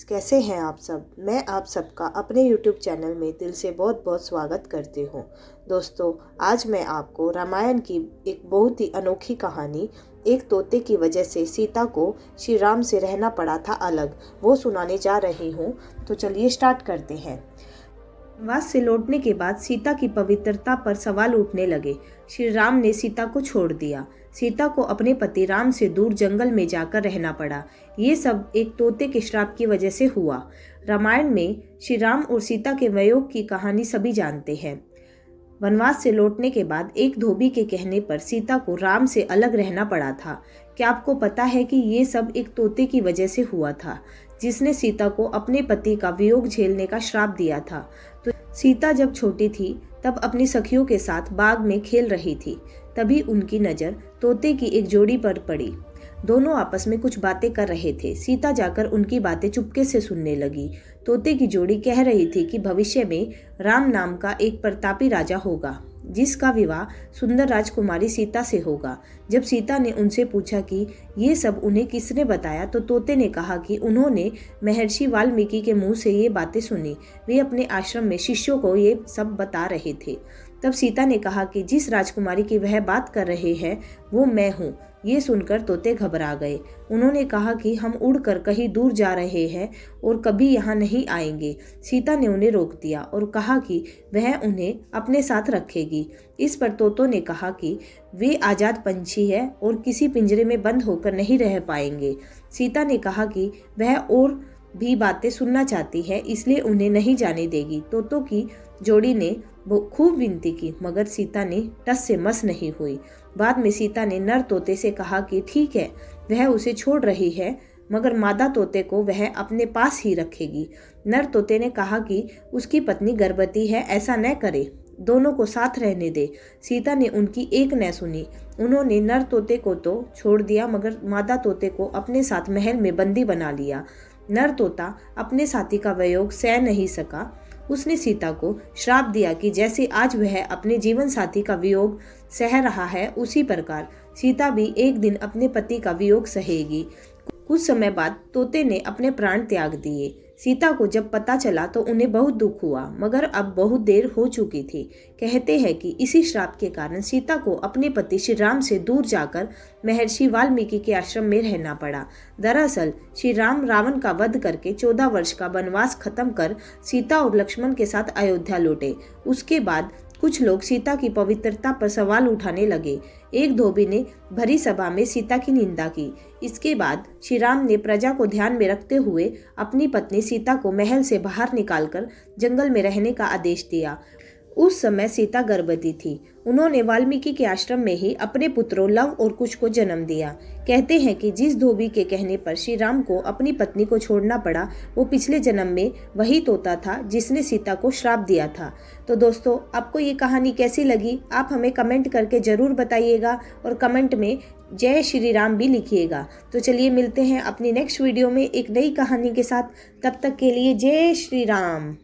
कैसे हैं आप सब। मैं आप सबका अपने YouTube चैनल में दिल से बहुत बहुत स्वागत करती हूँ। दोस्तों, आज मैं आपको रामायण की एक बहुत ही अनोखी कहानी, एक तोते की वजह से सीता को श्री राम से रहना पड़ा था अलग, वो सुनाने जा रही हूँ। तो चलिए स्टार्ट करते हैं। वनवास से लौटने के बाद सीता की पवित्रता पर सवाल उठने लगे। श्री राम ने सीता को छोड़ दिया। सीता को अपने पति राम से दूर जंगल में जाकर रहना पड़ा। ये सब एक तोते के श्राप की वजह से हुआ। रामायण में श्री राम और सीता के वियोग की कहानी सभी जानते हैं। वनवास से लौटने के बाद एक धोबी के कहने पर सीता को राम से अलग रहना पड़ा था। क्या आपको पता है कि ये सब एक तोते की वजह से हुआ था, जिसने सीता को अपने पति का वियोग झेलने का श्राप दिया था। तो सीता जब छोटी थी तब अपनी सखियों के साथ बाग में खेल रही थी। तभी उनकी नज़र तोते की एक जोड़ी पर पड़ी। दोनों आपस में कुछ बातें कर रहे थे। सीता जाकर उनकी बातें चुपके से सुनने लगी। तोते की जोड़ी कह रही थी कि भविष्य में राम नाम का एक प्रतापी राजा होगा, जिसका विवाह सुंदर राजकुमारी सीता से होगा। जब सीता ने उनसे पूछा कि ये सब उन्हें किसने बताया, तो तोते ने कहा कि उन्होंने महर्षि वाल्मीकि के मुंह से ये बातें सुनी। वे अपने आश्रम में शिष्यों को ये सब बता रहे थे। तब सीता ने कहा कि जिस राजकुमारी की वह बात कर रहे हैं वो मैं हूँ। ये सुनकर तोते घबरा गए। उन्होंने कहा कि हम उड़कर कहीं दूर जा रहे हैं और कभी यहाँ नहीं आएंगे। सीता ने उन्हें रोक दिया और कहा कि वह उन्हें अपने साथ रखेगी। इस पर तोतों ने कहा कि वे आज़ाद पंछी है और किसी पिंजरे में बंद होकर नहीं रह पाएंगे। सीता ने कहा कि वह और भी बातें सुनना चाहती है, इसलिए उन्हें नहीं जाने देगी। तोतों की जोड़ी ने खूब विनती की, मगर सीता ने टस से मस नहीं हुई। बाद में सीता ने नर तोते से कहा कि ठीक है, वह उसे छोड़ रही है, मगर मादा तोते को वह अपने पास ही रखेगी। नर तोते ने कहा कि उसकी पत्नी गर्भवती है, ऐसा न करे, दोनों को साथ रहने दे। सीता ने उनकी एक न सुनी। उन्होंने नर तोते को तो छोड़ दिया, मगर मादा तोते को अपने साथ महल में बंदी बना लिया। नर तोता अपने साथी का वियोग सह नहीं सका। उसने सीता को श्राप दिया कि जैसे आज वह अपने जीवन साथी का वियोग सह रहा है, उसी प्रकार सीता भी एक दिन अपने पति का वियोग सहेगी। कुछ समय बाद तोते ने अपने प्राण त्याग दिए। सीता को जब पता चला तो उन्हें बहुत दुख हुआ, मगर अब बहुत देर हो चुकी थी। कहते हैं कि इसी श्राप के कारण सीता को अपने पति श्री राम से दूर जाकर महर्षि वाल्मीकि के आश्रम में रहना पड़ा। दरअसल श्री राम रावण का वध करके 14 वर्ष का वनवास खत्म कर सीता और लक्ष्मण के साथ अयोध्या लौटे। उसके बाद कुछ लोग सीता की पवित्रता पर सवाल उठाने लगे। एक धोबी ने भरी सभा में सीता की निंदा की। इसके बाद श्री राम ने प्रजा को ध्यान में रखते हुए अपनी पत्नी सीता को महल से बाहर निकालकर जंगल में रहने का आदेश दिया। उस समय सीता गर्भवती थी। उन्होंने वाल्मीकि के आश्रम में ही अपने पुत्रों लव और कुश को जन्म दिया। कहते हैं कि जिस धोबी के कहने पर श्री राम को अपनी पत्नी को छोड़ना पड़ा, वो पिछले जन्म में वही तोता था जिसने सीता को श्राप दिया था। तो दोस्तों, आपको ये कहानी कैसी लगी, आप हमें कमेंट करके ज़रूर बताइएगा और कमेंट में जय श्री राम भी लिखिएगा। तो चलिए मिलते हैं अपनी नेक्स्ट वीडियो में एक नई कहानी के साथ। तब तक के लिए जय श्री राम।